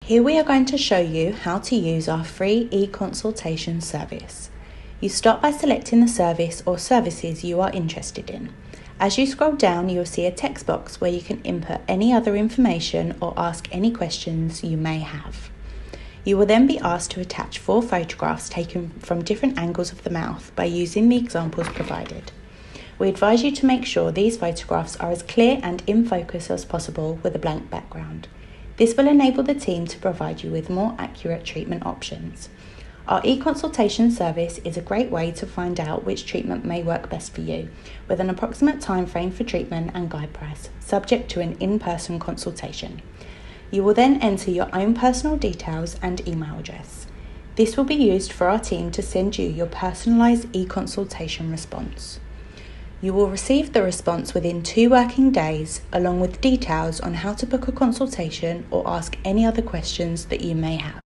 Here we are going to show you how to use our free eConsultation service. You start by selecting the service or services you are interested in. As you scroll down, you will see a text box where you can input any other information or ask any questions you may have. You will then be asked to attach 4 photographs taken from different angles of the mouth by using the examples provided. We advise you to make sure these photographs are as clear and in focus as possible with a blank background. This will enable the team to provide you with more accurate treatment options. Our eConsultation service is a great way to find out which treatment may work best for you, with an approximate time frame for treatment and guide price, subject to an in-person consultation. You will then enter your own personal details and email address. This will be used for our team to send you your personalised eConsultation response. You will receive the response within 2 working days, along with details on how to book a consultation or ask any other questions that you may have.